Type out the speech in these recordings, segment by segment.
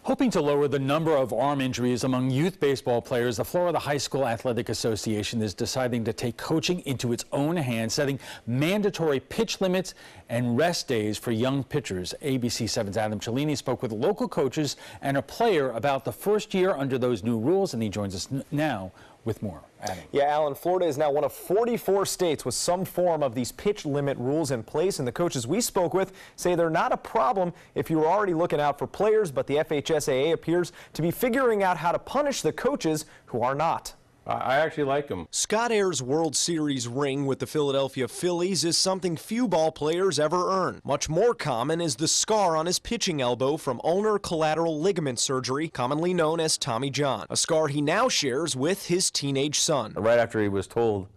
Hoping to lower the number of arm injuries among youth baseball players, the Florida High School Athletic Association is deciding to take coaching into its own hands, setting mandatory pitch limits and rest days for young pitchers. ABC 7's Adam Cellini spoke with local coaches and a player about the first year under those new rules, and he joins us now with more. Adam. Yeah, Alan, Florida is now one of 44 states with some form of these pitch limit rules in place, and the coaches we spoke with say they're not a problem if you were already looking out for players, but the FHSAA appears to be figuring out how to punish the coaches who are not. I actually like them. Scott Ayers' World Series ring with the Philadelphia Phillies is something few ball players ever earn. Much more common is the scar on his pitching elbow from ulnar collateral ligament surgery, commonly known as Tommy John, a scar he now shares with his teenage son. Right after he was told,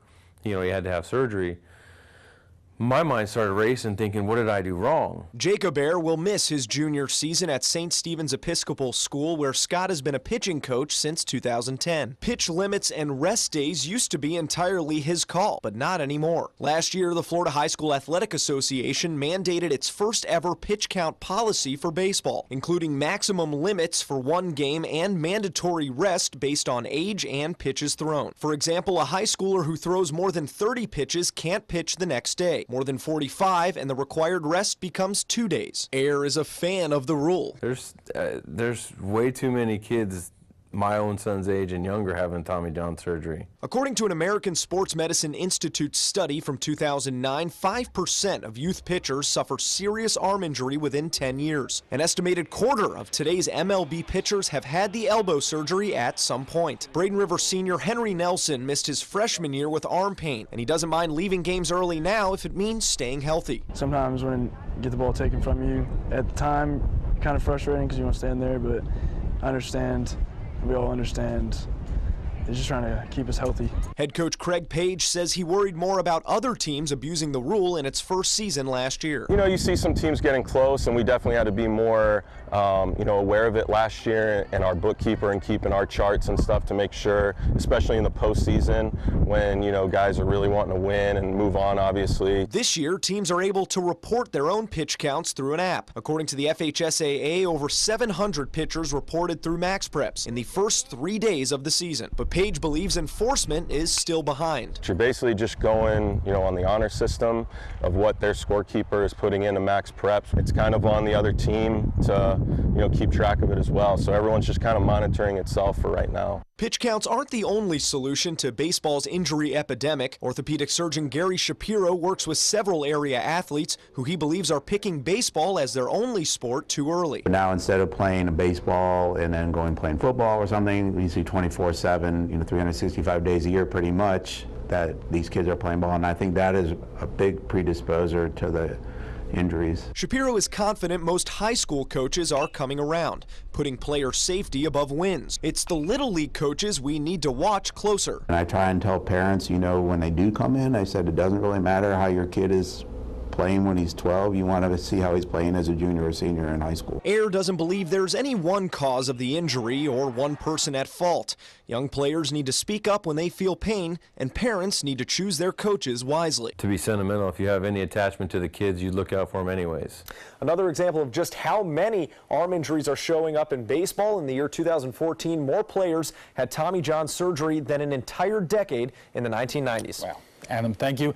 he had to have surgery, my mind started racing thinking, what did I do wrong? Jacob Ayer will miss his junior season at St. Stephen's Episcopal School, where Scott has been a pitching coach since 2010. Pitch limits and rest days used to be entirely his call, but not anymore. Last year, the Florida High School Athletic Association mandated its first ever pitch count policy for baseball, including maximum limits for one game and mandatory rest based on age and pitches thrown. For example, a high schooler who throws more than 30 pitches can't pitch the next day. More than 45, and the required rest becomes 2 days. Ayer is a fan of the rule. There's way too many kids my own son's age and younger having Tommy John surgery. According to an American Sports Medicine Institute study from 2009, 5% of youth pitchers suffer serious arm injury within 10 years. An estimated quarter of today's MLB pitchers have had the elbow surgery at some point. Braden River senior Henry Nelson missed his freshman year with arm pain, and he doesn't mind leaving games early now if it means staying healthy. Sometimes when you get the ball taken from you, at the time, kind of frustrating because you want to stand there, but I understand. We all understand. He's just trying to keep us healthy. Head coach Craig Page says he worried more about other teams abusing the rule in its first season last year. You see some teams getting close, and we definitely had to be more, aware of it last year, and our bookkeeper and keeping our charts and stuff to make sure, especially in the postseason, when guys are really wanting to win and move on, obviously. This year, teams are able to report their own pitch counts through an app. According to the FHSAA, over 700 pitchers reported through MaxPreps in the first 3 days of the season. But Page believes enforcement is still behind. You're basically just going, on the honor system of what their scorekeeper is putting into MaxPreps. It's kind of on the other team to, keep track of it as well. So everyone's just kind of monitoring itself for right now. Pitch counts aren't the only solution to baseball's injury epidemic. Orthopedic surgeon Gary Shapiro works with several area athletes who he believes are picking baseball as their only sport too early. Now instead of playing baseball and then playing football or something, we see 24/7, 365 days a year pretty much, that these kids are playing ball, and I think that is a big predisposer to the injuries. Shapiro is confident most high school coaches are coming around, putting player safety above wins. It's the Little League coaches we need to watch closer. And I try and tell parents, when they do come in, I said it doesn't really matter how your kid is playing when he's 12. You want to see how he's playing as a junior or senior in high school. Ayer doesn't believe there's any one cause of the injury or one person at fault. Young players need to speak up when they feel pain, and parents need to choose their coaches wisely. To be sentimental, if you have any attachment to the kids, you look out for them anyways. Another example of just how many arm injuries are showing up in baseball. In the year 2014, more players had Tommy John surgery than an entire decade in the 1990s. Wow. Adam, thank you.